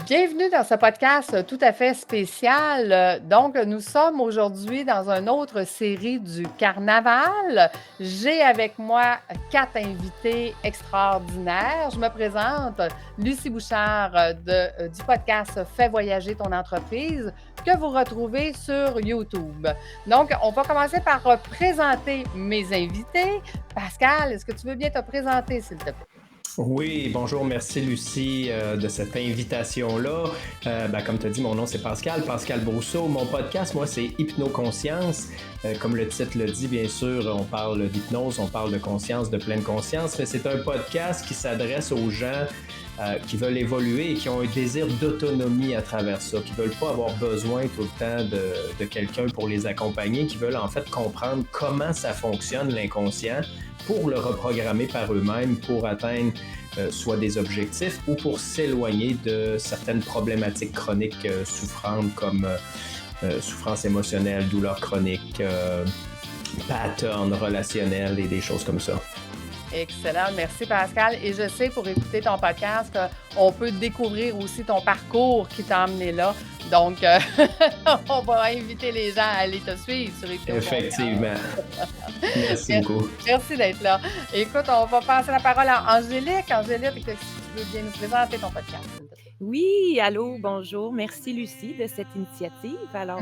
Bienvenue dans ce podcast tout à fait spécial. Donc, nous sommes aujourd'hui dans une autre série du carnaval. J'ai avec moi 4 invités extraordinaires. Je me présente, Lucie Bouchard du podcast Fais voyager ton entreprise que vous retrouvez sur YouTube. Donc, on va commencer par présenter mes invités. Pascal, est-ce que tu veux bien te présenter, s'il te plaît? Oui, bonjour, merci Lucie de cette invitation-là. Comme tu as dit, mon nom c'est Pascal Brousseau. Mon podcast, moi, c'est Hypnoconscience. Comme le titre le dit, bien sûr, on parle d'hypnose, on parle de conscience, de pleine conscience, mais c'est un podcast qui s'adresse aux gens qui veulent évoluer et qui ont un désir d'autonomie à travers ça, qui ne veulent pas avoir besoin tout le temps de quelqu'un pour les accompagner, qui veulent en fait comprendre comment ça fonctionne l'inconscient pour le reprogrammer par eux-mêmes pour atteindre soit des objectifs ou pour s'éloigner de certaines problématiques chroniques souffrantes comme souffrance émotionnelle, douleur chronique, pattern relationnel et des choses comme ça. Excellent. Merci, Pascal. Et je sais, pour écouter ton podcast, qu'on peut découvrir aussi ton parcours qui t'a amené là. Donc, on va inviter les gens à aller te suivre sur Hypnoconscience. Effectivement. Merci beaucoup. Merci d'être là. Écoute, on va passer la parole à Angélique. Angélique, est-ce que tu veux bien nous présenter ton podcast? Oui, allô, bonjour. Merci, Lucie, de cette initiative. Alors,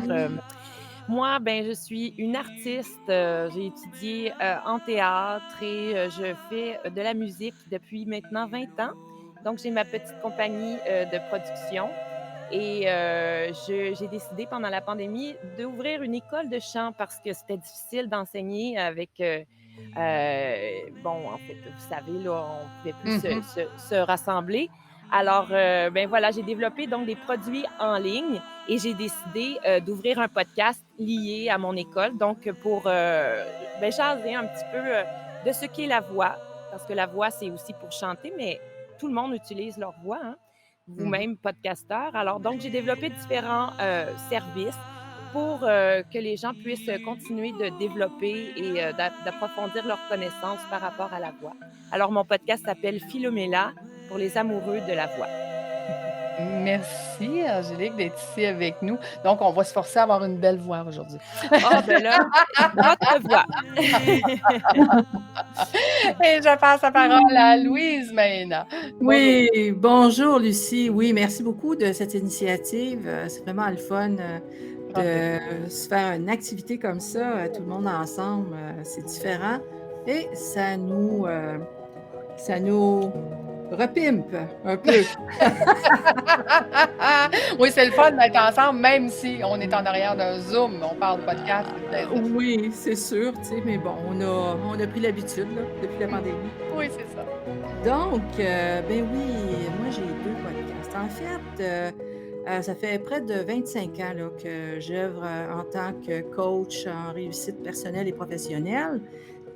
moi, je suis une artiste. J'ai étudié en théâtre et je fais de la musique depuis maintenant 20 ans. Donc, j'ai ma petite compagnie de production et j'ai décidé pendant la pandémie d'ouvrir une école de chant parce que c'était difficile d'enseigner avec... en fait, vous savez, là, on ne pouvait plus se rassembler. Alors, voilà, j'ai développé donc des produits en ligne et j'ai décidé d'ouvrir un podcast lié à mon école, donc pour jaser un petit peu de ce qu'est la voix, parce que la voix, c'est aussi pour chanter, mais tout le monde utilise leur voix, hein? Vous-même, podcasteur. Alors, donc, j'ai développé différents services pour que les gens puissent continuer de développer et d'approfondir leurs connaissances par rapport à la voix. Alors, mon podcast s'appelle Philomela pour les amoureux de la voix. Merci, Angélique, d'être ici avec nous. Donc, on va se forcer à avoir une belle voix aujourd'hui. Ah, là, votre voix. Et je passe la parole à Louise Maina. Oui, bonjour Lucie. Oui, merci beaucoup de cette initiative. C'est vraiment le fun de se faire une activité comme ça, tout le monde ensemble. C'est différent et ça nous repimpe un peu. Oui, c'est le fun d'être ensemble, même si on est en arrière d'un Zoom, on parle podcast. Oui, c'est sûr, mais bon, on a pris l'habitude là, depuis la pandémie. Oui, c'est ça. Donc, oui, moi j'ai 2 podcasts. En fait, ça fait près de 25 ans là, que j'œuvre en tant que coach en réussite personnelle et professionnelle.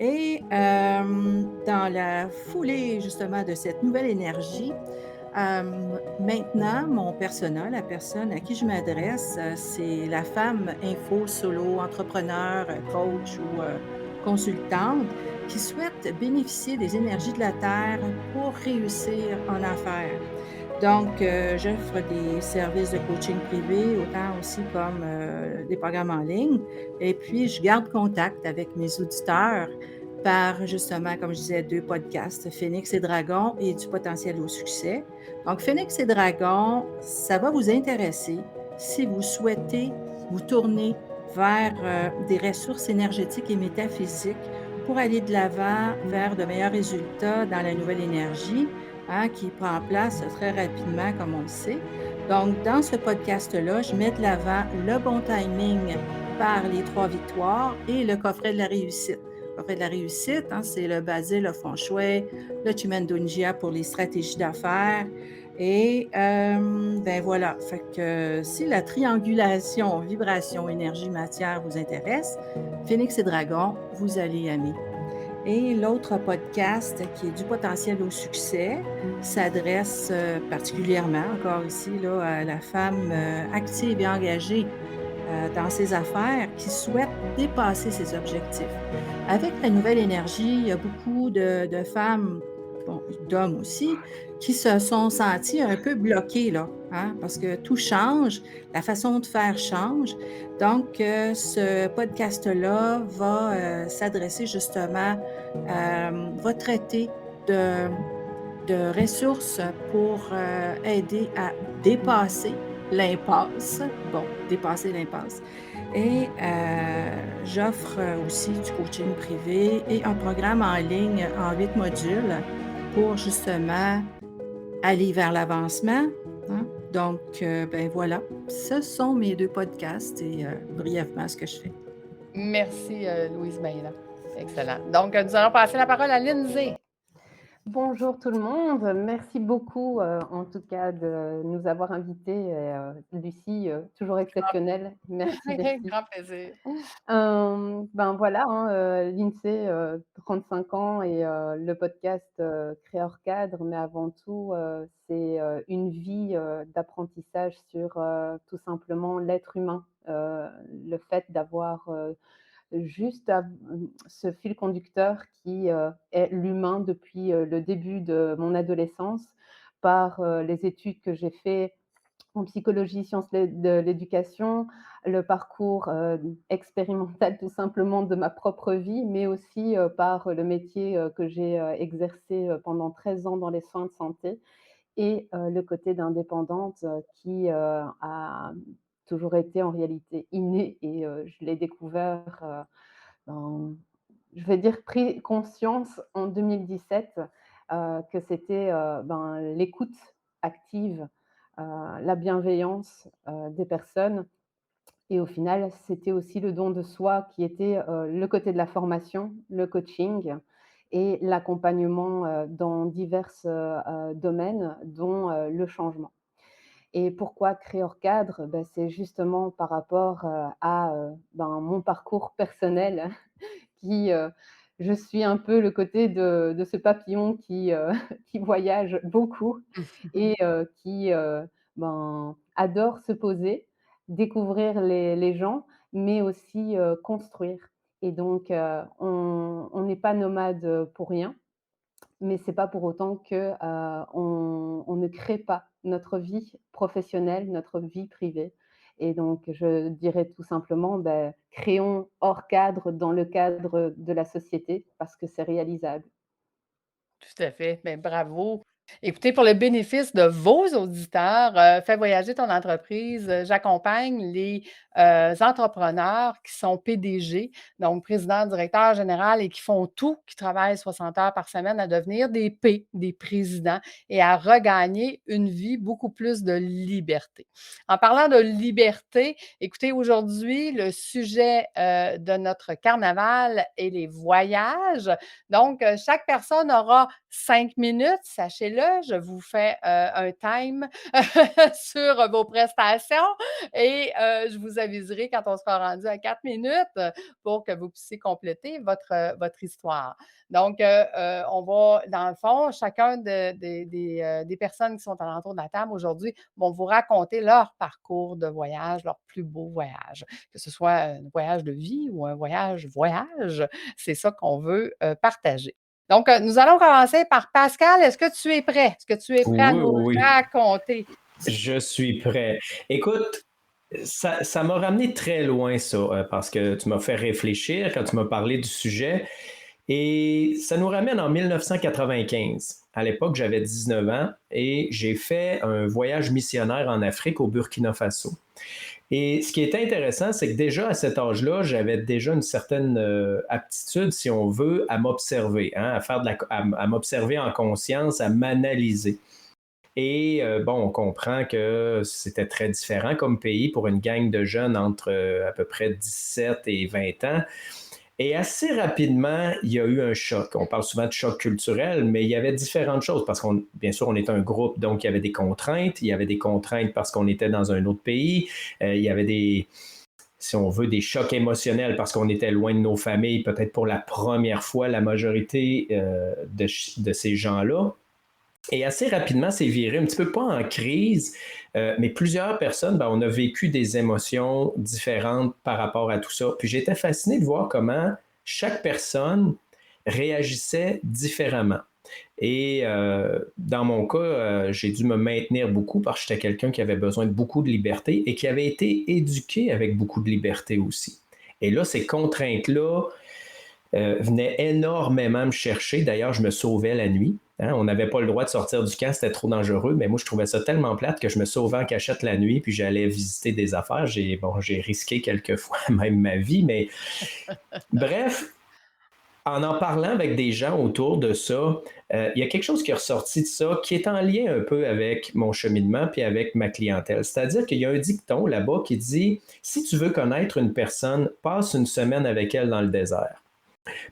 Et dans la foulée justement de cette nouvelle énergie, maintenant, mon persona, la personne à qui je m'adresse, c'est la femme info, solo, entrepreneur, coach ou consultante qui souhaite bénéficier des énergies de la Terre pour réussir en affaires. Donc, j'offre des services de coaching privé, autant aussi comme des programmes en ligne. Et puis, je garde contact avec mes auditeurs par, justement, comme je disais, 2 podcasts, Phénix et Dragon et du potentiel au succès. Donc, Phénix et Dragon, ça va vous intéresser si vous souhaitez vous tourner vers des ressources énergétiques et métaphysiques pour aller de l'avant vers de meilleurs résultats dans la nouvelle énergie, qui prend place très rapidement, comme on le sait. Donc, dans ce podcast-là, je mets de l'avant le bon timing par les 3 victoires et le coffret de la réussite. Le coffret de la réussite, c'est le Basile, le Feng Shui, le Chimendunjia pour les stratégies d'affaires. Et voilà, fait que si la triangulation, vibration, énergie, matière vous intéresse, Phénix et Dragon, vous allez aimer. Et l'autre podcast qui est du potentiel au succès s'adresse particulièrement, encore ici, là, à la femme active et engagée dans ses affaires qui souhaite dépasser ses objectifs. Avec la nouvelle énergie, il y a beaucoup de femmes, d'hommes aussi, qui se sont sentis un peu bloqués, là, hein, parce que tout change, la façon de faire change. Donc, ce podcast-là va s'adresser justement, va traiter de, de ressources pour aider à dépasser l'impasse. Bon, dépasser l'impasse. Et j'offre aussi du coaching privé et un programme en ligne en 8 modules pour justement aller vers l'avancement, hein. Donc, ben voilà, ce sont mes 2 podcasts et brièvement ce que je fais. Merci, Louise Maïla. Excellent. Donc, nous allons passer la parole à Lindsay. Bonjour tout le monde. Merci beaucoup, en tout cas, de nous avoir invités. Lucie, toujours exceptionnelle. Merci, merci. Grand plaisir. Ben voilà, hein, l'INSEE, 35 ans et le podcast Créeur Cadre, mais avant tout, c'est une vie d'apprentissage sur tout simplement l'être humain. Le fait d'avoir juste ce fil conducteur qui est l'humain depuis le début de mon adolescence, par les études que j'ai fait en psychologie, sciences de l'éducation, le parcours expérimental tout simplement de ma propre vie, mais aussi par le métier que j'ai exercé pendant 13 ans dans les soins de santé et le côté d'indépendante qui a toujours été en réalité inné et je l'ai découvert, ben, je vais dire pris conscience en 2017 que c'était ben, l'écoute active, la bienveillance des personnes et au final, c'était aussi le don de soi qui était le côté de la formation, le coaching et l'accompagnement dans divers domaines, dont le changement. Et pourquoi Créeur Cadre? Ben, c'est justement par rapport à ben, mon parcours personnel qui, je suis un peu le côté de ce papillon qui, qui voyage beaucoup et qui, ben, adore se poser, découvrir les gens, mais aussi, construire et donc on n'est pas nomade, pour rien, mais c'est pas pour autant que, on ne crée pas notre vie professionnelle, notre vie privée et donc je dirais tout simplement, beh, créons hors cadre, dans le cadre de la société parce que c'est réalisable. Tout à fait. Bien, bravo. Écoutez, pour le bénéfice de vos auditeurs, Fais voyager ton entreprise, j'accompagne les entrepreneurs qui sont PDG, donc président, directeur général et qui font tout, qui travaillent 60 heures par semaine à devenir des P, des présidents et à regagner une vie beaucoup plus de liberté. En parlant de liberté, écoutez, aujourd'hui, le sujet de notre carnaval est les voyages. Donc, chaque personne aura 5 minutes, sachez-le. Je vous fais un time sur vos prestations et je vous aviserai quand on sera rendu à 4 minutes pour que vous puissiez compléter votre histoire. Donc, on va, dans le fond, chacun des personnes qui sont alentour de la table aujourd'hui vont vous raconter leur parcours de voyage, leur plus beau voyage, que ce soit un voyage de vie ou un voyage, c'est ça qu'on veut partager. Donc, nous allons commencer par Pascal. Est-ce que tu es prêt? Est-ce que tu es prêt à nous Oui. raconter? Je suis prêt. Écoute, ça m'a ramené très loin, ça, parce que tu m'as fait réfléchir quand tu m'as parlé du sujet. Et ça nous ramène en 1995. À l'époque, j'avais 19 ans et j'ai fait un voyage missionnaire en Afrique, au Burkina Faso. Et ce qui est intéressant, c'est que déjà à cet âge-là, j'avais déjà une certaine aptitude, si on veut, à m'observer, hein, à m'observer en conscience, à m'analyser. Et bon, on comprend que c'était très différent comme pays pour une gang de jeunes entre à peu près 17 et 20 ans. Et assez rapidement, il y a eu un choc. On parle souvent de choc culturel, mais il y avait différentes choses parce bien sûr, on était un groupe, donc il y avait des contraintes. Il y avait des contraintes parce qu'on était dans un autre pays. Il y avait si on veut, des chocs émotionnels parce qu'on était loin de nos familles, peut-être pour la première fois, la majorité de ces gens-là. Et assez rapidement, c'est viré un petit peu pas en crise, mais plusieurs personnes, on a vécu des émotions différentes par rapport à tout ça. Puis j'étais fasciné de voir comment chaque personne réagissait différemment. Et dans mon cas, j'ai dû me maintenir beaucoup parce que j'étais quelqu'un qui avait besoin de beaucoup de liberté et qui avait été éduqué avec beaucoup de liberté aussi. Et là, ces contraintes-là venaient énormément me chercher. D'ailleurs, je me sauvais la nuit. Hein? On n'avait pas le droit de sortir du camp, c'était trop dangereux, mais moi, je trouvais ça tellement plate que je me sauvais en cachette la nuit, puis j'allais visiter des affaires. J'ai risqué quelques fois même ma vie, mais bref, en parlant avec des gens autour de ça, il y a quelque chose qui est ressorti de ça qui est en lien un peu avec mon cheminement puis avec ma clientèle. C'est-à-dire qu'il y a un dicton là-bas qui dit, si tu veux connaître une personne, passe une semaine avec elle dans le désert.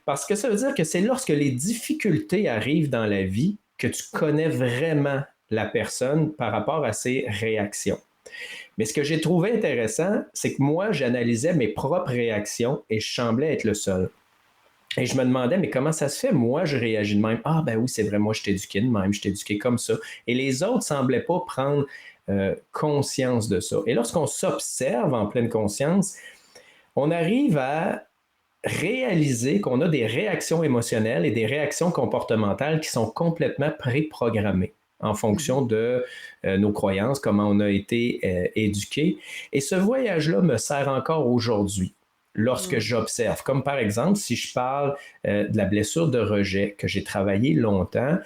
Parce que ça veut dire que c'est lorsque les difficultés arrivent dans la vie que tu connais vraiment la personne par rapport à ses réactions. Mais ce que j'ai trouvé intéressant, c'est que moi, j'analysais mes propres réactions et je semblais être le seul. Et je me demandais, mais comment ça se fait? Moi, je réagis de même. Ah, ben oui, c'est vrai, moi, je t'ai éduqué de même, je t'ai éduqué comme ça. Et les autres ne semblaient pas prendre conscience de ça. Et lorsqu'on s'observe en pleine conscience, on arrive à réaliser qu'on a des réactions émotionnelles et des réactions comportementales qui sont complètement préprogrammées en fonction de nos croyances, comment on a été éduqué. Et ce voyage-là me sert encore aujourd'hui lorsque j'observe. Comme par exemple, si je parle de la blessure de rejet que j'ai travaillé longtemps,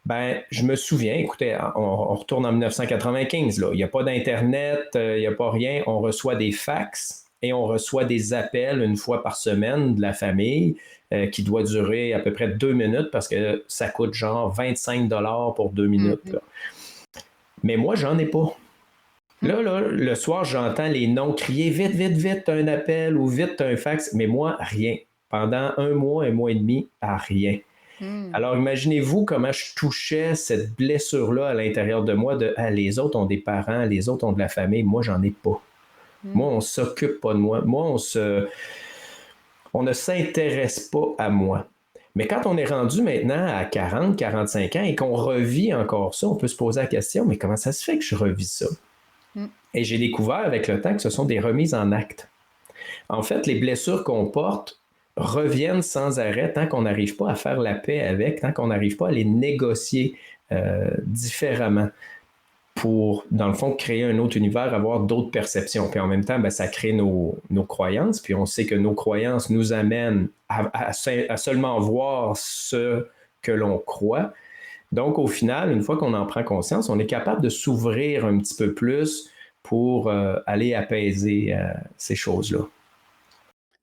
ben, je me souviens, écoutez, on retourne en 1995, là. Il n'y a pas d'Internet, il n'y a pas rien. On reçoit des fax et on reçoit des appels une fois par semaine de la famille qui doit durer à peu près 2 minutes parce que ça coûte genre 25 $ pour 2 minutes. Là. Mais moi, j'en ai pas. Là, le soir, j'entends les noms crier vite, vite, vite, t'as un appel ou vite, t'as un fax. Mais moi, rien. Pendant 1 mois et demi, à rien. Alors, imaginez-vous comment je touchais cette blessure-là à l'intérieur de moi de les autres ont des parents, les autres ont de la famille, moi, j'en ai pas. Moi, on ne s'occupe pas de moi. Moi, on ne s'intéresse pas à moi. Mais quand on est rendu maintenant à 40, 45 ans et qu'on revit encore ça, on peut se poser la question, mais comment ça se fait que je revis ça? Et j'ai découvert avec le temps que ce sont des remises en acte. En fait, les blessures qu'on porte reviennent sans arrêt tant qu'on n'arrive pas à faire la paix avec, tant qu'on n'arrive pas à les négocier différemment pour, dans le fond, créer un autre univers, avoir d'autres perceptions. Puis en même temps, ça crée nos croyances, puis on sait que nos croyances nous amènent à seulement voir ce que l'on croit. Donc, au final, une fois qu'on en prend conscience, on est capable de s'ouvrir un petit peu plus pour aller apaiser ces choses-là.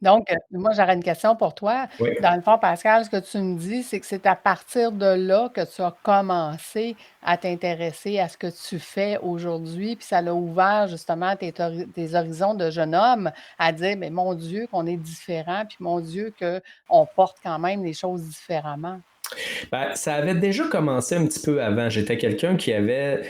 Donc, moi, j'aurais une question pour toi. Oui. Dans le fond, Pascal, ce que tu me dis, c'est que c'est à partir de là que tu as commencé à t'intéresser à ce que tu fais aujourd'hui, puis ça l'a ouvert justement tes horizons de jeune homme à dire, mais mon Dieu, qu'on est différent, puis mon Dieu, qu'on porte quand même les choses différemment. Ça avait déjà commencé un petit peu avant. J'étais quelqu'un qui avait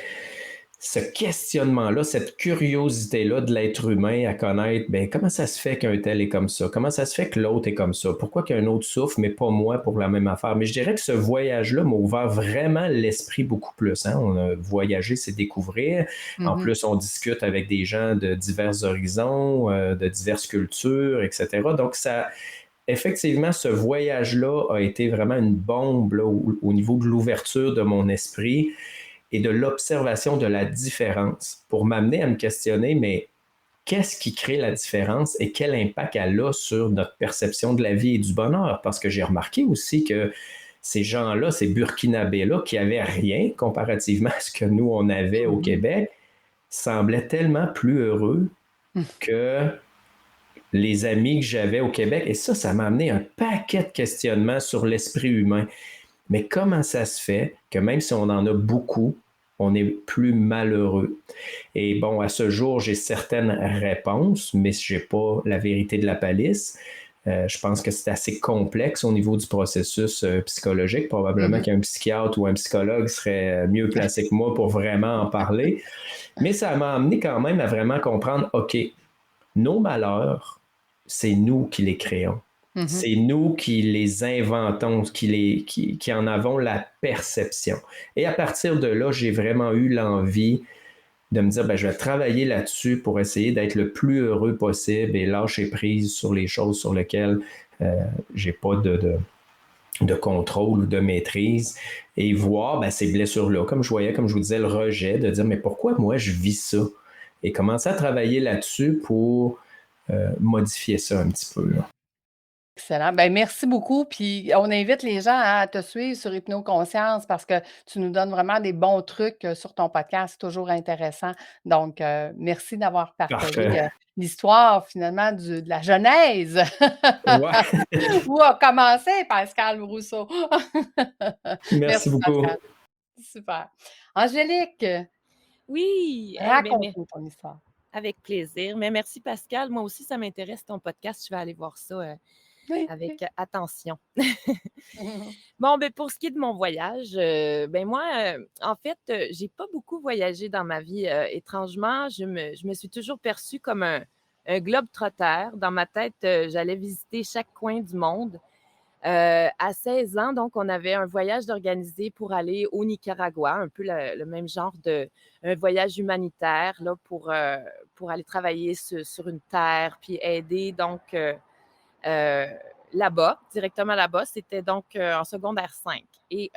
ce questionnement-là, cette curiosité-là de l'être humain à connaître, comment ça se fait qu'un tel est comme ça? Comment ça se fait que l'autre est comme ça? Pourquoi qu'un autre souffre, mais pas moi pour la même affaire? Mais je dirais que ce voyage-là m'a ouvert vraiment l'esprit beaucoup plus. Hein? On a voyagé, c'est découvrir. En plus, on discute avec des gens de divers horizons, de diverses cultures, etc. Donc, effectivement, ce voyage-là a été vraiment une bombe là, au niveau de l'ouverture de mon esprit et de l'observation de la différence pour m'amener à me questionner, mais qu'est-ce qui crée la différence et quel impact elle a sur notre perception de la vie et du bonheur? Parce que j'ai remarqué aussi que ces gens-là, ces Burkinabés-là, qui n'avaient rien comparativement à ce que nous, on avait au Québec, semblaient tellement plus heureux que les amis que j'avais au Québec. Et ça m'a amené un paquet de questionnements sur l'esprit humain. Mais comment ça se fait que même si on en a beaucoup, on est plus malheureux? Et bon, à ce jour, j'ai certaines réponses, mais je n'ai pas la vérité de la palisse. Je pense que c'est assez complexe au niveau du processus psychologique. Probablement qu'un psychiatre ou un psychologue serait mieux placé que moi pour vraiment en parler. Mais ça m'a amené quand même à vraiment comprendre, OK, nos malheurs, c'est nous qui les créons. C'est nous qui les inventons, qui en avons la perception. Et à partir de là, j'ai vraiment eu l'envie de me dire, je vais travailler là-dessus pour essayer d'être le plus heureux possible et lâcher prise sur les choses sur lesquelles j'ai pas de contrôle ou de maîtrise et voir ben, ces blessures-là, comme je voyais, comme je vous disais, le rejet, de dire mais pourquoi moi je vis ça? Et commencer à travailler là-dessus pour modifier ça un petit peu. Là. Excellent. Ben, merci beaucoup. Puis on invite les gens à te suivre sur Hypnoconscience parce que tu nous donnes vraiment des bons trucs sur ton podcast. C'est toujours intéressant. Donc, merci d'avoir partagé Parfait. l'histoire finalement de la genèse. Ouais. Où a commencé Pascal Rousseau. Merci Merci beaucoup. Pascal. Super. Angélique, Oui, raconte-nous ton histoire. avec plaisir. Mais merci Pascal. Moi aussi, ça m'intéresse ton podcast. Je vais aller voir ça Oui. avec attention. Bon, ben, pour ce qui est de mon voyage, ben moi, en fait, j'ai pas beaucoup voyagé dans ma vie. Étrangement, je me suis toujours perçue comme un globe-trotter. Dans ma tête, j'allais visiter chaque coin du monde. À 16 ans, donc, on avait un voyage d'organiser pour aller au Nicaragua, un peu le même genre de un voyage humanitaire là, pour aller travailler sur une terre, puis aider donc euh, là-bas, directement là-bas. C'était donc en secondaire 5. Et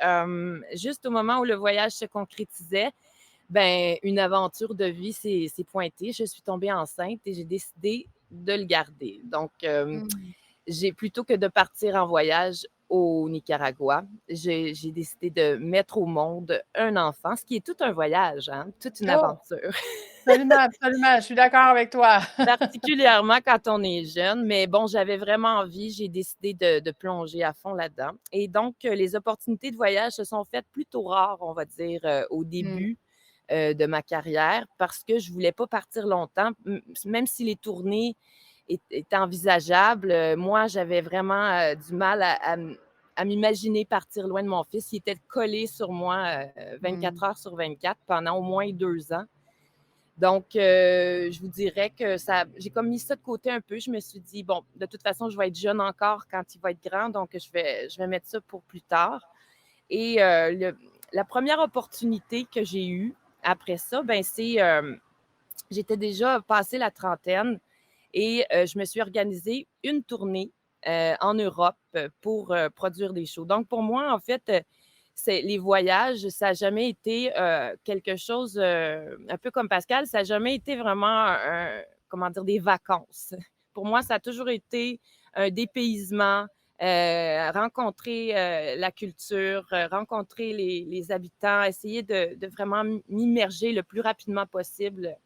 juste au moment où le voyage se concrétisait, ben, une aventure de vie s'est pointée. Je suis tombée enceinte et j'ai décidé de le garder. Donc, plutôt que de partir en voyage au Nicaragua, j'ai décidé de mettre au monde un enfant, ce qui est tout un voyage, hein, toute une Oh, aventure. absolument, absolument. Je suis d'accord avec toi. Particulièrement quand on est jeune, mais bon, j'avais vraiment envie, j'ai décidé de plonger à fond là-dedans. Et donc, les opportunités de voyage se sont faites plutôt rares, on va dire, au début de ma carrière, parce que je voulais pas partir longtemps, même si les tournées étaient envisageables. Moi, j'avais vraiment du mal à m'imaginer partir loin de mon fils. Il était collé sur moi 24 heures sur 24 pendant au moins 2 ans. Donc, je vous dirais que j'ai comme mis ça de côté un peu. Je me suis dit, bon, de toute façon, je vais être jeune encore quand il va être grand, donc je vais mettre ça pour plus tard. Et la première opportunité que j'ai eue après ça, ben j'étais déjà passé la trentaine et je me suis organisée une tournée en Europe pour produire des shows. Donc, pour moi, en fait, les voyages, ça n'a jamais été quelque chose, un peu comme Pascal, ça n'a jamais été vraiment, comment dire, des vacances. Pour moi, ça a toujours été un dépaysement, rencontrer la culture, rencontrer les habitants, essayer de vraiment m'immerger le plus rapidement possible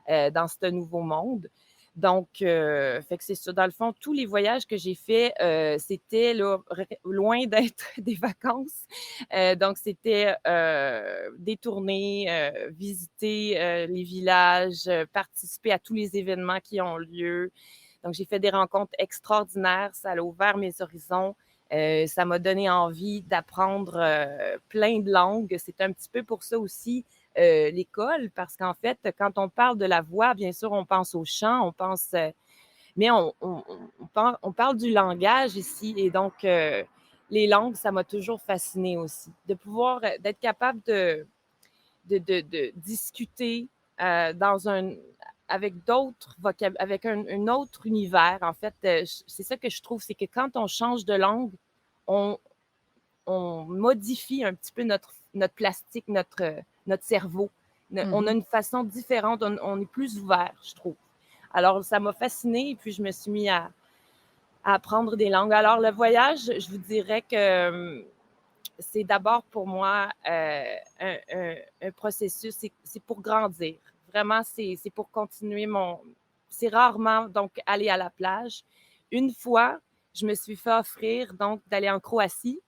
dans ce nouveau monde. Donc, fait que c'est ça. Dans le fond, tous les voyages que j'ai faits, c'était là, loin d'être des vacances. Donc, c'était des tournées, visiter les villages, participer à tous les événements qui ont lieu. Donc, j'ai fait des rencontres extraordinaires. Ça a ouvert mes horizons. Ça m'a donné envie d'apprendre plein de langues. C'est un petit peu pour ça aussi l'école, parce qu'en fait, quand on parle de la voix, bien sûr, on pense au chant, on pense, mais on parle du langage ici, et donc les langues, ça m'a toujours fascinée aussi. De pouvoir, d'être capable de discuter avec d'autres avec un autre univers. En fait, c'est ça que je trouve, c'est que quand on change de langue, on, on modifie un petit peu notre plastique, notre cerveau. On a une façon différente, on est plus ouvert, je trouve. Alors, ça m'a fascinée et puis je me suis mis à apprendre des langues. Alors, le voyage, je vous dirais que c'est d'abord pour moi un processus, c'est pour grandir. Vraiment, c'est pour continuer c'est rarement, donc, aller à la plage. Une fois, je me suis fait offrir, donc, d'aller en Croatie.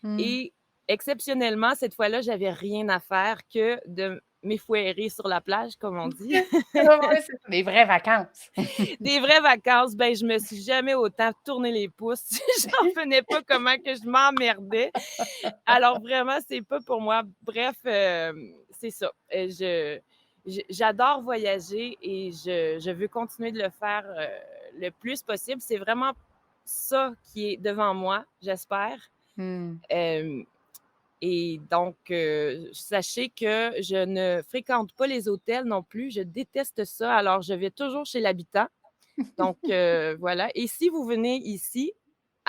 Et exceptionnellement, cette fois-là, j'avais rien à faire que de m'effouérer sur la plage, comme on dit. Ouais, c'est des vraies vacances. Des vraies vacances, ben je me suis jamais autant tourné les pouces. J'en revenais pas comment que je m'emmerdais. Alors vraiment, c'est pas pour moi. Bref, c'est ça. J'adore voyager et je veux continuer de le faire le plus possible. C'est vraiment ça qui est devant moi, j'espère. Et donc, sachez que je ne fréquente pas les hôtels non plus. Je déteste ça. Alors, je vais toujours chez l'habitant. Donc, voilà. Et si vous venez ici,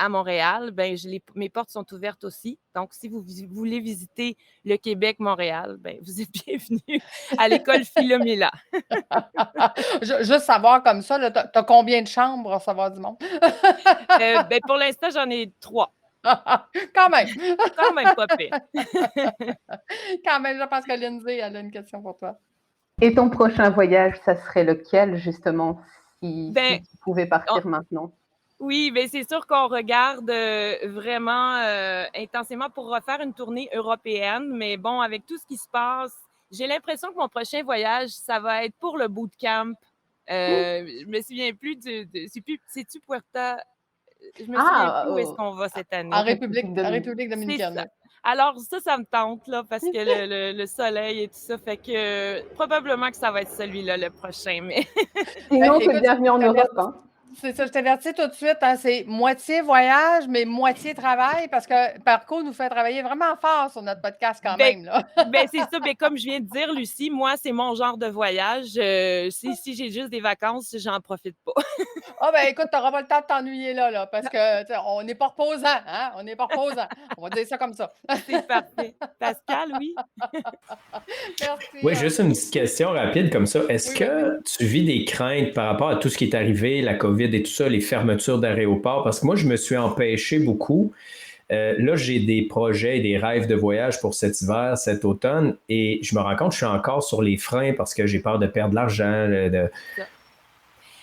à Montréal, ben mes portes sont ouvertes aussi. Donc, si vous voulez visiter le Québec-Montréal, ben vous êtes bienvenus à l'école Philomela. Juste savoir comme ça, tu as combien de chambres pour recevoir du monde? Ben, pour l'instant, j'en ai 3. Quand même! Quand même pas pire. Quand même, je pense que Lindsay, elle a une question pour toi. Et ton prochain voyage, ça serait lequel, justement, si tu pouvais partir maintenant? Oui, bien, c'est sûr qu'on regarde vraiment intensément pour refaire une tournée européenne. Mais bon, avec tout ce qui se passe, j'ai l'impression que mon prochain voyage, ça va être pour le bootcamp. Je me souviens plus c'est-tu Puerto? Je me souviens plus où est-ce qu'on va cette année. En République dominicaine. Alors, ça me tente, là, parce que le soleil et tout ça, fait que probablement que ça va être celui-là le prochain. Mais... Sinon, t'es bienvenue en Europe, hein? C'est ça, je t'avertis tout de suite, hein, c'est moitié voyage, mais moitié travail, parce que Parcours nous fait travailler vraiment fort sur notre podcast quand même. Là. Ben, c'est ça, mais comme je viens de dire, Lucie, moi, c'est mon genre de voyage. Si j'ai juste des vacances, j'en profite pas. Ah ben écoute, tu n'auras pas le temps de t'ennuyer là, parce que on n'est pas reposant, hein? On n'est pas reposant. On va dire ça comme ça. C'est parfait. Pascal, oui? Merci. Oui, juste une petite question rapide comme ça. Est-ce que tu vis des craintes par rapport à tout ce qui est arrivé, la COVID et tout ça, les fermetures d'aéroports? Parce que moi, je me suis empêché beaucoup. Là, j'ai des projets et des rêves de voyage pour cet hiver, cet automne, et je me rends compte que je suis encore sur les freins parce que j'ai peur de perdre de l'argent.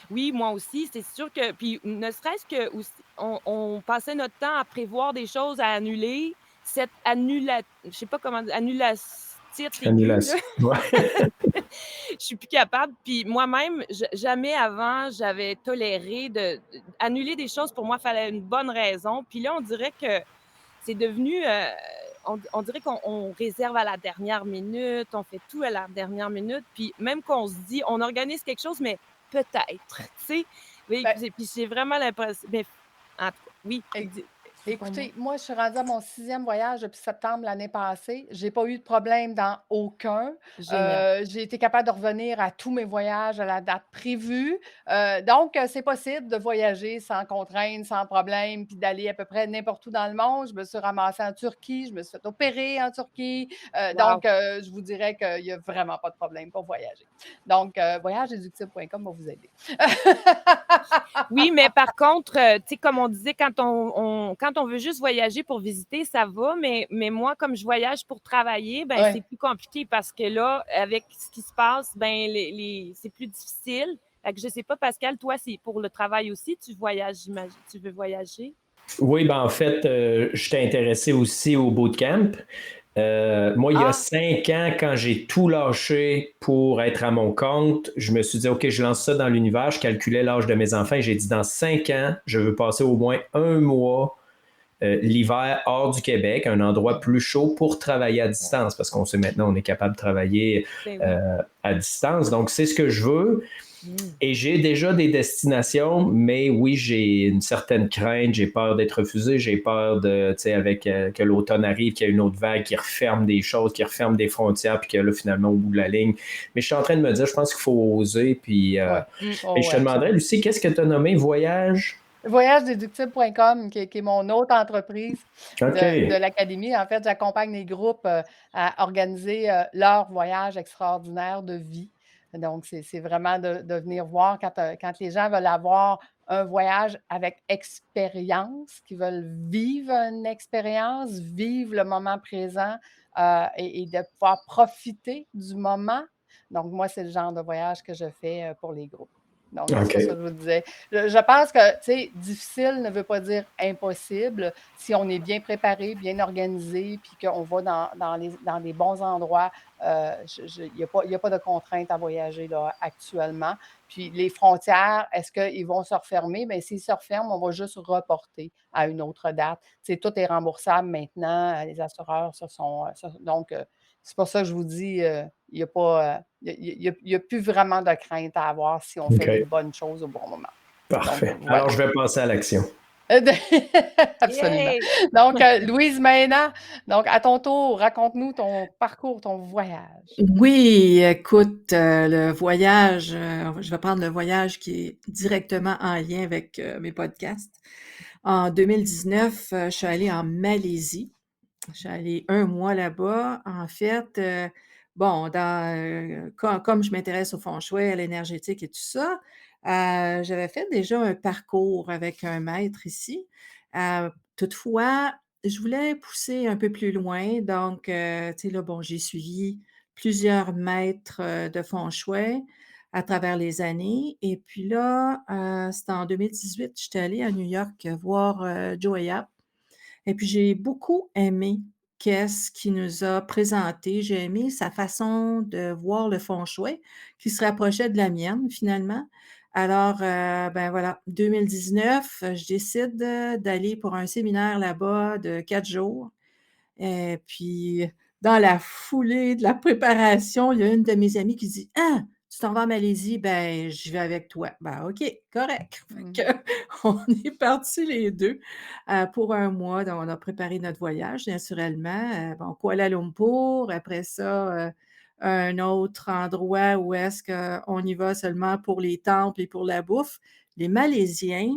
Oui, moi aussi, c'est sûr que... Puis ne serait-ce que on passait notre temps à prévoir des choses à annuler. Cette je sais pas comment dire, annulation. Ouais. Je suis plus capable. Puis moi-même, jamais avant, j'avais toléré d'annuler des choses. Pour moi, il fallait une bonne raison. Puis là, on dirait que c'est devenu... on dirait qu'on réserve à la dernière minute, on fait tout à la dernière minute. Puis même qu'on se dit, on organise quelque chose, mais peut-être, tu sais. Puis j'ai vraiment l'impression... Mais, en tout cas, oui. Écoutez, moi, je suis rendue à mon 6e voyage depuis septembre l'année passée. Je n'ai pas eu de problème dans aucun. J'ai été capable de revenir à tous mes voyages à la date prévue. Donc, c'est possible de voyager sans contrainte, sans problème, puis d'aller à peu près n'importe où dans le monde. Je me suis ramassée en Turquie, je me suis fait opérer en Turquie. Donc, je vous dirais qu'il n'y a vraiment pas de problème pour voyager. Donc, voyageéductible.com va vous aider. Oui, mais par contre, tu sais, comme on disait, quand on veut juste voyager pour visiter, ça va, mais moi, comme je voyage pour travailler, ben c'est plus compliqué parce que là, avec ce qui se passe, ben c'est plus difficile. Fait que je sais pas, Pascal, toi, c'est pour le travail aussi, tu voyages, j'imagine, tu veux voyager? Oui, ben en fait, je t'ai intéressé aussi au bootcamp. Moi, il y a 5 ans, quand j'ai tout lâché pour être à mon compte, je me suis dit, OK, je lance ça dans l'univers. Je calculais l'âge de mes enfants et j'ai dit, dans 5 ans, je veux passer au moins 1 mois l'hiver hors du Québec, un endroit plus chaud pour travailler à distance, parce qu'on sait maintenant, on est capable de travailler à distance. Donc, c'est ce que je veux. Et j'ai déjà des destinations, mais oui, j'ai une certaine crainte, j'ai peur d'être refusé, j'ai peur de, tu sais, avec que l'automne arrive, qu'il y a une autre vague qui referme des choses, qui referme des frontières, puis que là, finalement, au bout de la ligne. Mais je suis en train de me dire, je pense qu'il faut oser, puis et je te demanderais, Lucie, qu'est-ce que tu as nommé voyage? Voyageséductible.com, qui est mon autre entreprise de l'Académie. En fait, j'accompagne les groupes à organiser leur voyage extraordinaire de vie. Donc, c'est vraiment de venir voir quand les gens veulent avoir un voyage avec expérience, qui veulent vivre une expérience, vivre le moment présent et de pouvoir profiter du moment. Donc, moi, c'est le genre de voyage que je fais pour les groupes. Donc, c'est ça que je vous disais. Je pense que, tu sais, difficile ne veut pas dire impossible. Si on est bien préparé, bien organisé, puis qu'on va dans des bons endroits, il n'y a pas de contrainte à voyager là, actuellement. Puis les frontières, est-ce qu'ils vont se refermer? Bien, s'ils se referment, on va juste reporter à une autre date. Tu sais, tout est remboursable maintenant. Les assureurs donc, c'est pour ça que je vous dis, il n'y a plus vraiment de crainte à avoir si on fait les bonnes choses au bon moment. Parfait. Donc, alors, je vais passer à l'action. Absolument. Donc, Louise Maina, donc à ton tour, raconte-nous ton parcours, ton voyage. Oui, écoute, le voyage, je vais prendre le voyage qui est directement en lien avec mes podcasts. En 2019, je suis allée en Malaisie. Je suis allée 1 mois là-bas. En fait, bon, comme je m'intéresse au feng shui, à l'énergétique et tout ça, j'avais fait déjà un parcours avec un maître ici. Toutefois, je voulais pousser un peu plus loin, donc tu sais, là, bon, j'ai suivi plusieurs maîtres, de feng shui à travers les années et puis là, c'était en 2018, j'étais allée à New York voir, Joe Yap et puis j'ai beaucoup aimé qu'est-ce qu'il nous a présenté. J'ai aimé sa façon de voir le feng shui qui se rapprochait de la mienne finalement. Alors, ben voilà, 2019, je décide, d'aller pour un séminaire là-bas de 4 jours et puis dans la foulée de la préparation, il y a une de mes amies qui dit: «Ah! Tu t'en vas en Malaisie? Ben, je vais avec toi». Ben, OK, correct. Mmh. Fait que on est partis les 2 pour 1 mois. Donc on a préparé notre voyage naturellement, bon Kuala Lumpur, après ça, un autre endroit où est-ce qu'on y va seulement pour les temples et pour la bouffe. Les Malaisiens,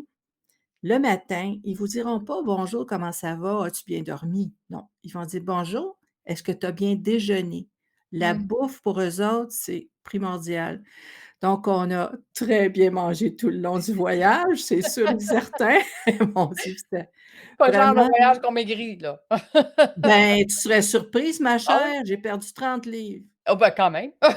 le matin, ils vous diront pas: «Bonjour, comment ça va? As-tu bien dormi?» Non, ils vont dire: «Bonjour, est-ce que tu as bien déjeuné?» La Mmh. bouffe pour eux autres, c'est primordial. Donc on a très bien mangé tout le long du voyage, c'est sûr et certain. Mon Dieu, c'était Pas le genre de vraiment voyage qu'on maigrit, là. ben, tu serais surprise ma Ah oui? chère, j'ai perdu 30 livres. Ah ben, quand même. C'est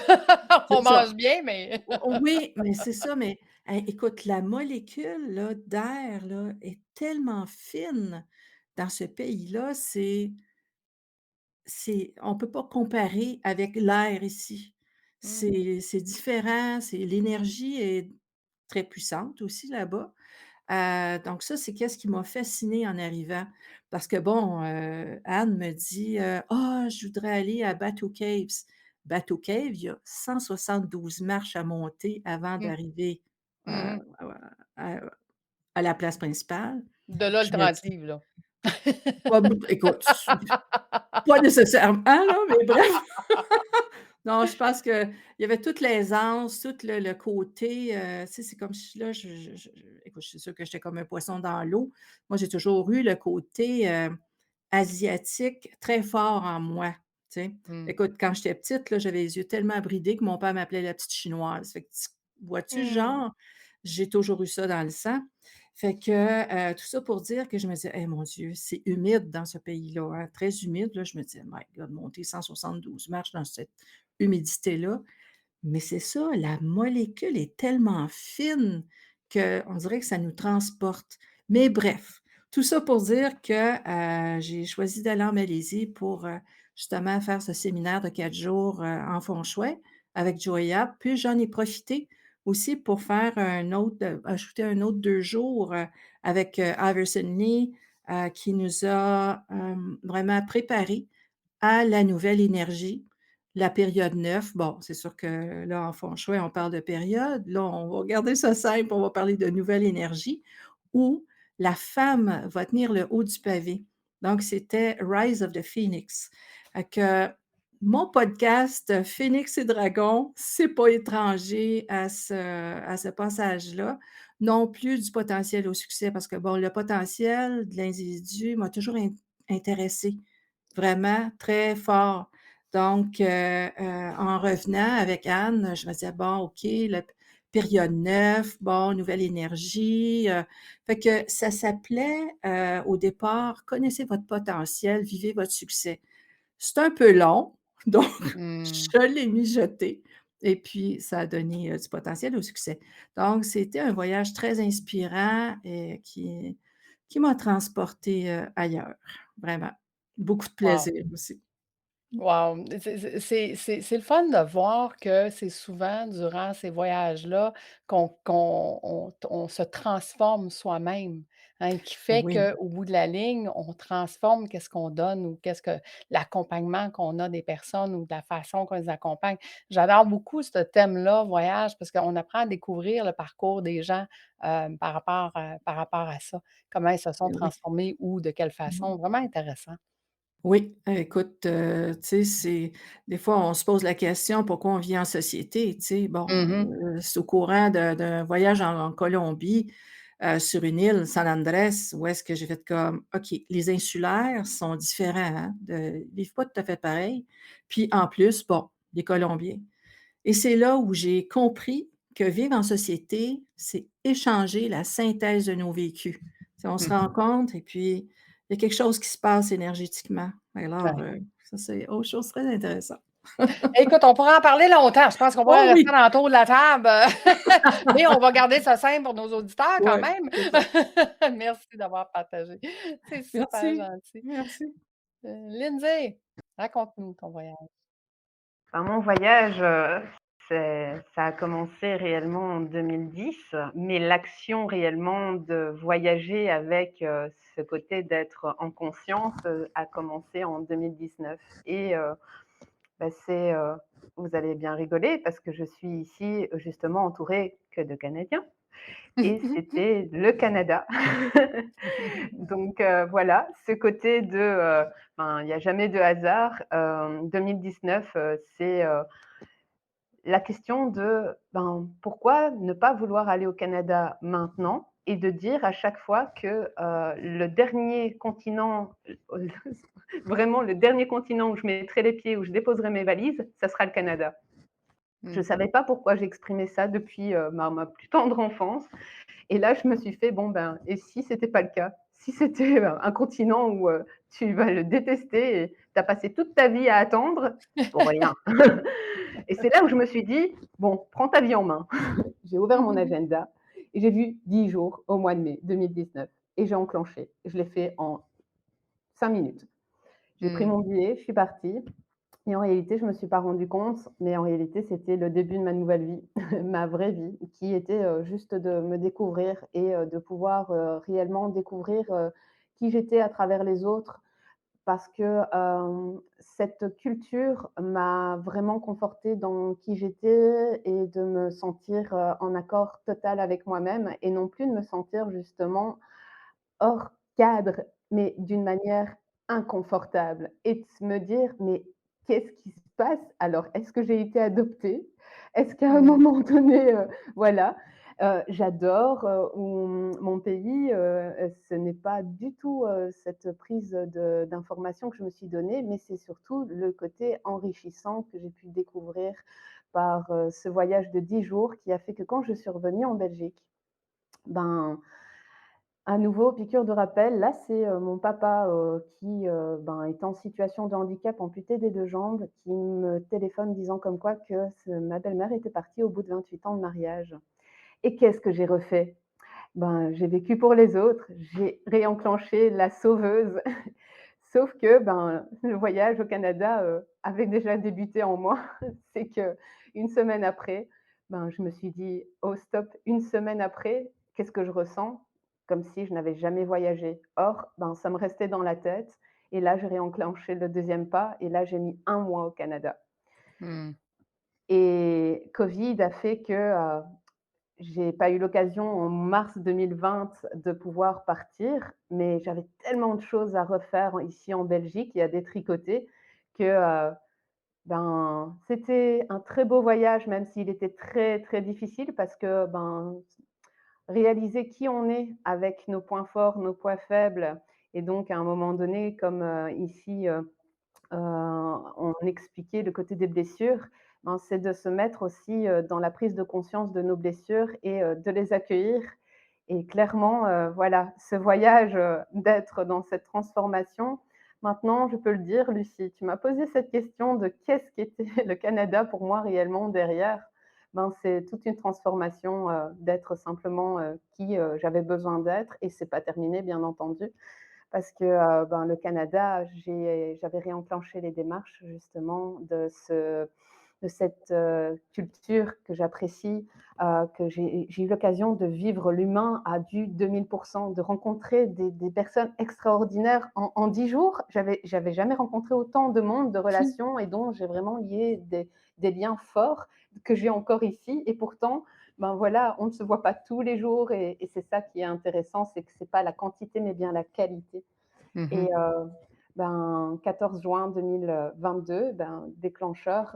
On ça. mange bien, mais Oui, mais c'est ça, mais écoute, la molécule là, d'air là, est tellement fine dans ce pays-là, c'est on peut pas comparer avec l'air ici. Mmh. C'est différent, c'est l'énergie est très puissante aussi là-bas. Donc ça, c'est qu'est-ce qui m'a fascinée en arrivant. Parce que bon, Anne me dit, «Ah, je voudrais aller à Batu Caves». Batu Cave, il y a 172 marches à monter avant Mmh. d'arriver, Mmh. à à la place principale. De là, le Je me 30 dis: livres, là. «Pas b écoute, pas nécessairement là, mais bref». Non, je pense qu'il y avait toute l'aisance, tout le côté, tu sais, c'est comme si là, je écoute, c'est sûr que j'étais comme un poisson dans l'eau. Moi, j'ai toujours eu le côté, asiatique très fort en moi, tu sais. Mmh. Écoute, quand j'étais petite, là, j'avais les yeux tellement bridés que mon père m'appelait la petite chinoise. Fait que tu vois-tu le Mmh. genre? J'ai toujours eu ça dans le sang. Fait que, tout ça pour dire que je me disais: «Eh mon Dieu, c'est humide dans ce pays-là, hein», très humide, là. Je me disais: «My God, monter 172 marches dans cette humidité-là». Mais c'est ça, la molécule est tellement fine qu'on dirait que ça nous transporte. Mais bref, tout ça pour dire que, j'ai choisi d'aller en Malaisie pour, justement faire ce séminaire de 4 jours, en feng shui avec Joya. Puis j'en ai profité aussi pour faire un autre, ajouter un autre 2 jours, avec, Iverson Lee, qui nous a, vraiment préparés à la nouvelle énergie, la période 9. Bon, c'est sûr que là, en feng shui, on parle de période. Là, on va garder ça simple, on va parler de nouvelle énergie où la femme va tenir le haut du pavé. Donc, c'était Rise of the Phoenix. Que mon podcast Phénix et Dragon, c'est pas étranger à ce passage-là, non plus du potentiel au succès, parce que bon, le potentiel de l'individu m'a toujours intéressée. Vraiment très fort. Donc, en revenant avec Anne, je me disais: «Bon, OK, la période 9, bon, nouvelle énergie», fait que ça s'appelait, au départ: «Connaissez votre potentiel, vivez votre succès». C'est un peu long, donc Mmh. je l'ai mijoté et puis ça a donné, du potentiel au succès. Donc c'était un voyage très inspirant et qui m'a transportée, ailleurs, vraiment. Beaucoup de Wow. plaisir aussi. Wow! C'est le fun de voir que c'est souvent durant ces voyages-là qu'on se transforme soi-même, hein, qui fait Oui, qu'au bout de la ligne, on transforme qu'est-ce qu'on donne ou qu'est-ce que l'accompagnement qu'on a des personnes ou de la façon qu'on les accompagne. J'adore beaucoup ce thème-là, voyage, parce qu'on apprend à découvrir le parcours des gens, par rapport à ça. Comment ils se sont oui. transformés ou de quelle Mmh. façon. Vraiment intéressant. Oui, écoute, tu sais, c'est des fois, on se pose la question: «Pourquoi on vit en société?» Tu sais? Bon, Mmh. c'est au courant d'un voyage en Colombie. sur une île, San Andrés, où est-ce que j'ai fait comme: «OK, les insulaires sont différents, hein, ils vivent pas tout à fait pareil». Puis en plus, bon, les Colombiens. Et c'est là où j'ai compris que vivre en société, c'est échanger la synthèse de nos vécus. Tu on se Mmh. rencontre et puis il y a quelque chose qui se passe énergétiquement. Alors, Ouais. ça, c'est autre chose très intéressant. Écoute, on pourrait en parler longtemps. Je pense qu'on Oh pourrait rester oui! dans le tour de la table, mais on va garder ça simple pour nos auditeurs quand Ouais, même. c'est ça. Merci d'avoir partagé. C'est super Merci, gentil. merci. Lindsay, raconte-nous ton voyage. Ben, mon voyage, ça a commencé réellement en 2010, mais l'action réellement de voyager avec, ce côté d'être en conscience, a commencé en 2019 et bah, vous allez bien rigoler parce que je suis ici, justement entourée que de Canadiens et c'était le Canada. Donc voilà, ce côté de, ben, il n'y a jamais de hasard. 2019, c'est, la question de, ben, pourquoi ne pas vouloir aller au Canada maintenant et de dire à chaque fois que, le dernier continent, vraiment le dernier continent où je mettrai les pieds, où je déposerai mes valises, ça sera le Canada. Je ne Mmh. savais pas pourquoi j'exprimais ça depuis, ma plus tendre enfance et là, je me suis fait: «Bon, ben, et si c'était pas le cas? Si c'était, un continent où, tu vas le détester et tu as passé toute ta vie à attendre pour rien». Et c'est là où je me suis dit: «Bon, prends ta vie en main». J'ai ouvert mon agenda et j'ai vu 10 jours au mois de mai 2019 et j'ai enclenché. Je l'ai fait en 5 minutes. J'ai pris Mmh. mon billet, je suis partie et en réalité, je me suis pas rendu compte, mais en réalité, c'était le début de ma nouvelle vie, ma vraie vie, qui était, juste de me découvrir et de pouvoir, réellement découvrir, qui j'étais à travers les autres. Parce que, cette culture m'a vraiment confortée dans qui j'étais et de me sentir, en accord total avec moi-même et non plus de me sentir justement hors cadre, mais d'une manière inconfortable et de me dire: «Mais qu'est-ce qui se passe? Alors, est-ce que j'ai été adoptée? Est-ce qu'à un Mmh. moment donné, voilà, j'adore, mon pays, ce n'est pas du tout, cette prise d'information que je me suis donnée, mais c'est surtout le côté enrichissant que j'ai pu découvrir par, ce voyage de 10 jours qui a fait que quand je suis revenue en Belgique, ben, à nouveau, piqûre de rappel, là, c'est, mon papa, qui, ben, est en situation de handicap, amputé des 2 jambes, qui me téléphone disant comme quoi que ma belle-mère était partie au bout de 28 ans de mariage. Et qu'est-ce que j'ai refait? Ben, j'ai vécu pour les autres, j'ai réenclenché la sauveuse, sauf que, ben, le voyage au Canada, avait déjà débuté en moi. C'est que une semaine après, ben, je me suis dit: «Oh stop», une semaine après, qu'est-ce que je ressens? Comme si je n'avais jamais voyagé. Or, ben, ça me restait dans la tête et là, j'ai réenclenché le deuxième pas et là, j'ai mis 1 mois au Canada Mmh. et covid a fait que, j'ai pas eu l'occasion en mars 2020 de pouvoir partir, mais j'avais tellement de choses à refaire ici en Belgique et à détricoter que, ben, c'était un très beau voyage, même s'il était très, très difficile parce que, ben, réaliser qui on est avec nos points forts, nos points faibles et donc à un moment donné, comme, ici, on expliquait le côté des blessures, ben, c'est de se mettre aussi, dans la prise de conscience de nos blessures et de les accueillir et clairement, voilà, ce voyage, d'être dans cette transformation, maintenant je peux le dire, Lucie, tu m'as posé cette question de qu'est-ce qu'était le Canada pour moi réellement derrière? Ben, c'est toute une transformation, d'être simplement, qui, j'avais besoin d'être et c'est pas terminé bien entendu parce que, ben, le Canada, j'avais réenclenché les démarches justement de cette, culture que j'apprécie, que j'ai eu l'occasion de vivre l'humain à du 2000, de rencontrer des personnes extraordinaires en 10 jours. J'avais jamais rencontré autant de monde, de relations et dont j'ai vraiment lié des liens forts que j'ai encore ici et pourtant, ben, voilà, on ne se voit pas tous les jours et c'est ça qui est intéressant, c'est que c'est pas la quantité mais bien la qualité. Et Mmh. ben, 14 juin 2022, ben, déclencheur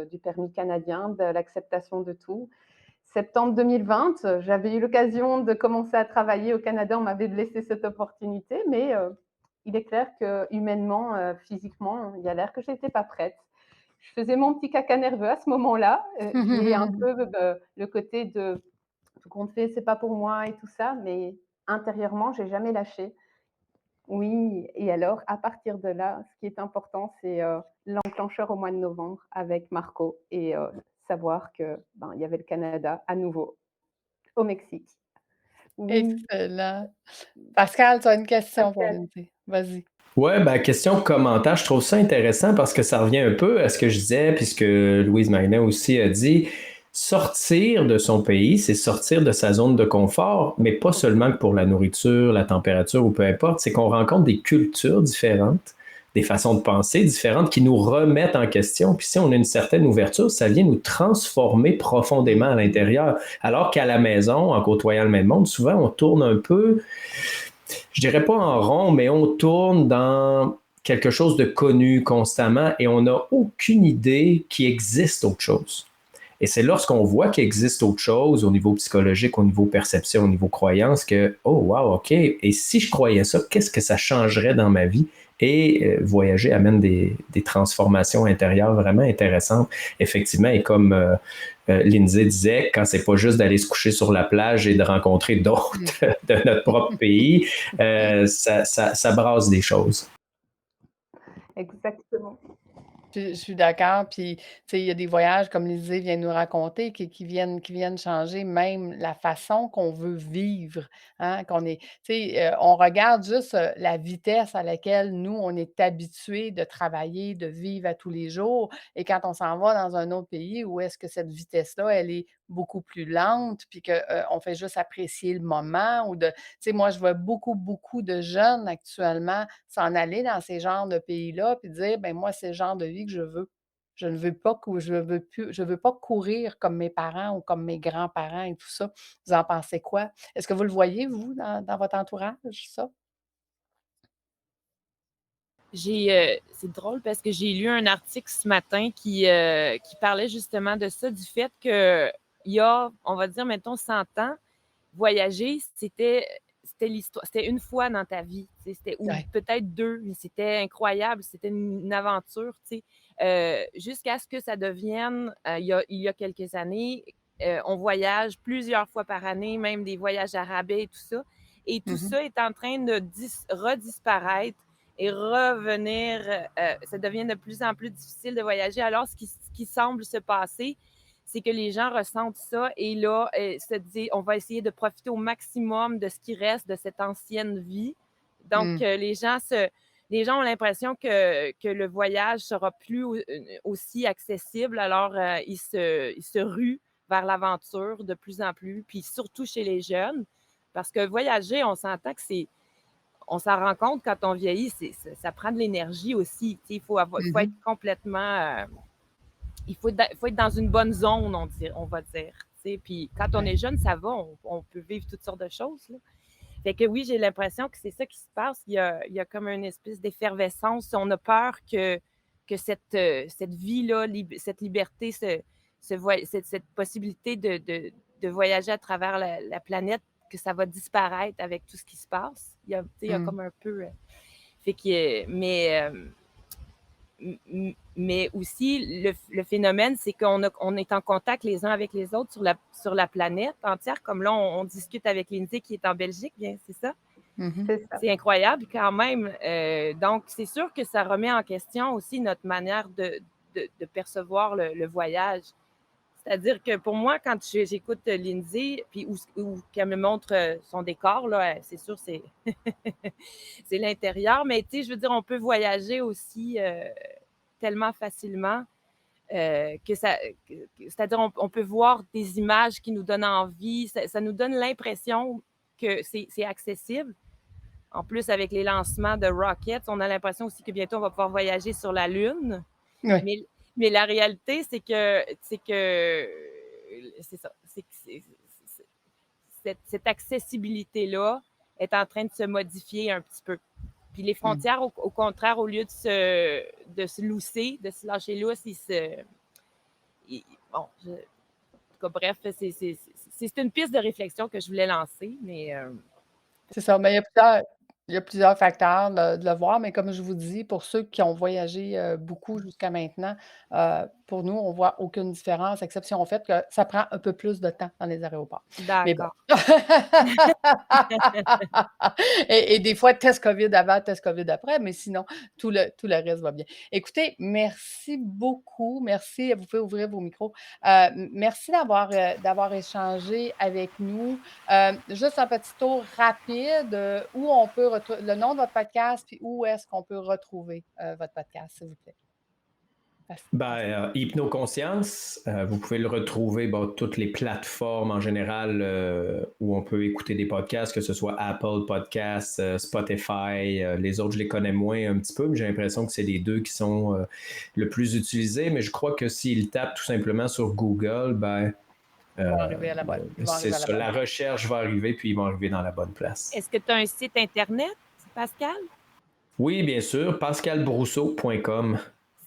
du permis canadien, de l'acceptation de tout. septembre 2020, j'avais eu l'occasion de commencer à travailler au Canada. On m'avait laissé cette opportunité, mais il est clair que humainement, physiquement, il y a l'air que j'étais pas prête. Je faisais mon petit caca nerveux à ce moment-là. J'ai un peu le côté de tout compte fait, c'est pas pour moi et tout ça, mais intérieurement, j'ai jamais lâché. Oui, et alors, à partir de là, ce qui est important, c'est l'enclencheur au mois de novembre avec Marco et savoir que il y avait le Canada à nouveau au Mexique. Oui, Excellent. Pascal, tu as une question pour Pascal. Lindsay. Vas-y. Ouais, ben, question commentaire, je trouve ça intéressant parce que ça revient un peu à ce que je disais, puisque Louise Magnin aussi a dit, sortir de son pays, c'est sortir de sa zone de confort, mais pas seulement que pour la nourriture, la température ou peu importe, c'est qu'on rencontre des cultures différentes, des façons de penser différentes qui nous remettent en question. Puis si on a une certaine ouverture, ça vient nous transformer profondément à l'intérieur. Alors qu'à la maison, en côtoyant le même monde, souvent on tourne un peu, je dirais pas en rond, mais on tourne dans quelque chose de connu constamment et on n'a aucune idée qu'il existe autre chose. Et c'est lorsqu'on voit qu'il existe autre chose au niveau psychologique, au niveau perception, au niveau croyance, que, oh wow, OK, et si je croyais ça, qu'est-ce que ça changerait dans ma vie? Et voyager amène des transformations intérieures vraiment intéressantes, effectivement. Et comme Lindsay disait, quand c'est pas juste d'aller se coucher sur la plage et de rencontrer d'autres de notre propre pays, ça brasse des choses. Exactement. Je suis d'accord. Puis, tu sais, il y a des voyages, comme Lindsay vient de nous raconter, qui viennent changer même la façon qu'on veut vivre. Hein, tu sais, on regarde juste la vitesse à laquelle nous, on est habitués de travailler, de vivre à tous les jours. Et quand on s'en va dans un autre pays, où est-ce que cette vitesse-là, elle est beaucoup plus lente, puis qu'on fait juste apprécier le moment ou tu sais, moi, je vois beaucoup, beaucoup de jeunes actuellement s'en aller dans ces genres de pays-là, puis dire, ben moi, c'est le genre de vie que je veux. Je ne veux pas je veux pas courir comme mes parents ou comme mes grands-parents et tout ça. Vous en pensez quoi? Est-ce que vous le voyez, vous, dans votre entourage, ça? C'est drôle parce que j'ai lu un article ce matin qui parlait justement de ça, du fait que il y a, on va dire, mettons, 100 ans, voyager, c'était l'histoire, c'était une fois dans ta vie, c'était, ou Ouais. peut-être deux, mais c'était incroyable, c'était une aventure, jusqu'à ce que ça devienne, il y a quelques années, on voyage plusieurs fois par année, même des voyages à rabais et tout ça. Et tout ça est en train de redisparaître et revenir. Ça devient de plus en plus difficile de voyager. Alors, ce qui semble se passer, c'est que les gens ressentent ça et là, se disent, on va essayer de profiter au maximum de ce qui reste de cette ancienne vie. Donc, les gens ont l'impression que le voyage sera plus aussi accessible. Alors, ils se ruent vers l'aventure de plus en plus, puis surtout chez les jeunes. Parce que voyager, on s'entend que on s'en rend compte quand on vieillit, ça prend de l'énergie aussi. Il faut être complètement. Il faut être dans une bonne zone, on va dire. Puis quand on est jeune, ça va, on peut vivre toutes sortes de choses. Là. Fait que oui, j'ai l'impression que c'est ça qui se passe. Il y a comme une espèce d'effervescence. On a peur que cette vie-là, cette liberté, cette possibilité de voyager à travers la planète, que ça va disparaître avec tout ce qui se passe. Il y a comme un peu... fait que, mais aussi, le phénomène, c'est qu'on est en contact les uns avec les autres sur la planète entière. Comme là, on discute avec Lindsay qui est en Belgique, bien, c'est ça? C'est ça. C'est incroyable quand même. Donc, c'est sûr que ça remet en question aussi notre manière de percevoir le voyage. C'est-à-dire que pour moi, quand j'écoute Lindsay, puis ou qu'elle me montre son décor, là, c'est sûr, c'est c'est l'intérieur. Mais tu sais, je veux dire, on peut voyager aussi tellement facilement c'est-à-dire on peut voir des images qui nous donnent envie. Ça nous donne l'impression que c'est accessible. En plus, avec les lancements de Rocket, on a l'impression aussi que bientôt, on va pouvoir voyager sur la Lune. Oui. Mais la réalité, c'est que c'est ça. Cette accessibilité-là est en train de se modifier un petit peu. Puis les frontières, au contraire, au lieu de se lousser, de se lâcher lousse, tout cas, bref, c'est une piste de réflexion que je voulais lancer, mais C'est ça, mais il y a plusieurs facteurs de le voir, mais comme je vous dis, pour ceux qui ont voyagé, beaucoup jusqu'à maintenant, pour nous, on voit aucune différence, exception au fait que ça prend un peu plus de temps dans les aéroports. Mais bon. d'accord. Et des fois, test COVID avant, test COVID après, mais sinon, tout le reste va bien. Écoutez, merci beaucoup. Merci, vous pouvez ouvrir vos micros. Merci d'avoir échangé avec nous. Juste un petit tour rapide, où on peut retrouver le nom de votre podcast, puis où est-ce qu'on peut retrouver votre podcast, s'il vous plaît? Hypnoconscience, vous pouvez le retrouver toutes les plateformes en général où on peut écouter des podcasts, que ce soit Apple Podcasts, Spotify, les autres je les connais moins un petit peu, mais j'ai l'impression que c'est les deux qui sont le plus utilisés, mais je crois que s'ils tapent tout simplement sur Google, Ils vont arriver à la bonne. c'est ça, la recherche va arriver puis ils vont arriver dans la bonne place. Est-ce que tu as un site Internet, Pascal? Oui, bien sûr, pascalbrousseau.com.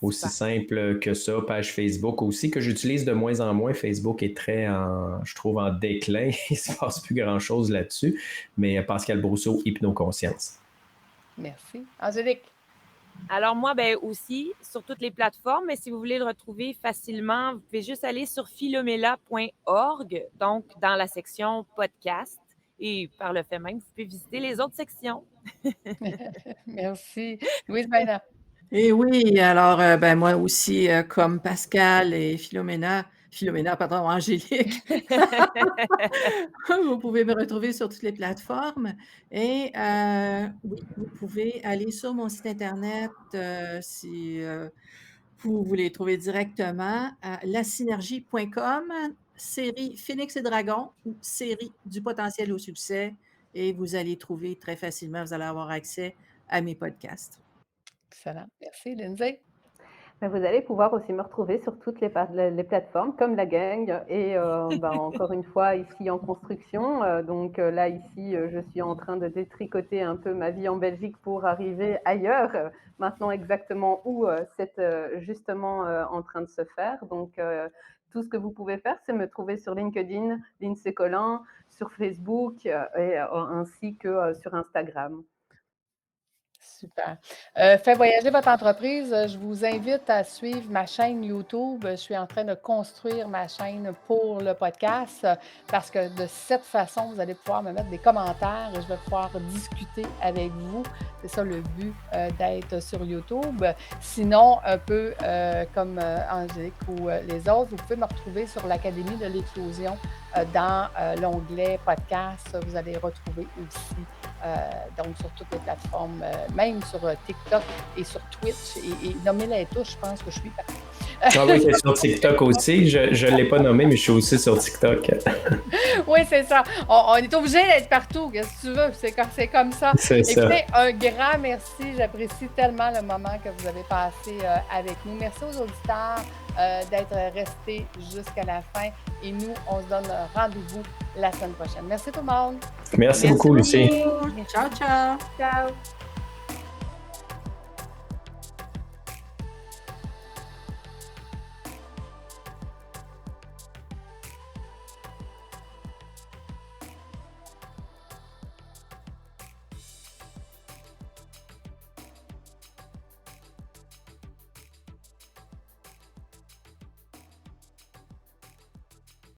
Aussi simple que ça, page Facebook aussi, que j'utilise de moins en moins. Facebook est je trouve, en déclin. Il ne se passe plus grand-chose là-dessus. Mais Pascal Brousseau, Hypnoconscience. Merci. Angélique? Alors moi, aussi, sur toutes les plateformes, mais si vous voulez le retrouver facilement, vous pouvez juste aller sur philomela.org, donc dans la section podcast. Et par le fait même, vous pouvez visiter les autres sections. Merci. Louise Baina? Et oui, alors, moi aussi, comme Pascal et Philomena, pardon, Angélique, vous pouvez me retrouver sur toutes les plateformes et oui, vous pouvez aller sur mon site internet, si, vous voulez trouver directement à lasynergie.com, série Phénix et Dragon ou série du potentiel au succès et vous allez trouver très facilement, vous allez avoir accès à mes podcasts. Excellent. Merci. Lindsay? Vous allez pouvoir aussi me retrouver sur toutes les plateformes comme la gang et encore une fois ici en construction. Donc là ici, je suis en train de détricoter un peu ma vie en Belgique pour arriver ailleurs. Maintenant exactement où c'est justement en train de se faire. Donc tout ce que vous pouvez faire, c'est me trouver sur LinkedIn, Lindsay Collin, sur Facebook ainsi que sur Instagram. Super. Faites voyager votre entreprise. Je vous invite à suivre ma chaîne YouTube. Je suis en train de construire ma chaîne pour le podcast parce que de cette façon, vous allez pouvoir me mettre des commentaires et je vais pouvoir discuter avec vous. C'est ça le but d'être sur YouTube. Sinon, un peu comme Angélique ou les autres, vous pouvez me retrouver sur l'Académie de l'éclosion dans l'onglet podcast. Vous allez retrouver aussi donc sur toutes les plateformes, même sur TikTok et sur Twitch. Et nommez-les tous, je pense que je suis partie. Ah oui, c'est sur TikTok aussi. Je ne l'ai pas nommé, mais je suis aussi sur TikTok. Oui, c'est ça. On est obligé d'être partout. Qu'est-ce que tu veux? C'est comme ça. Écoutez, un grand merci. J'apprécie tellement le moment que vous avez passé avec nous. Merci aux auditeurs d'être restés jusqu'à la fin. Et nous, on se donne rendez-vous la semaine prochaine. Merci tout le monde. Merci beaucoup, Lucie. Ciao, ciao. Ciao.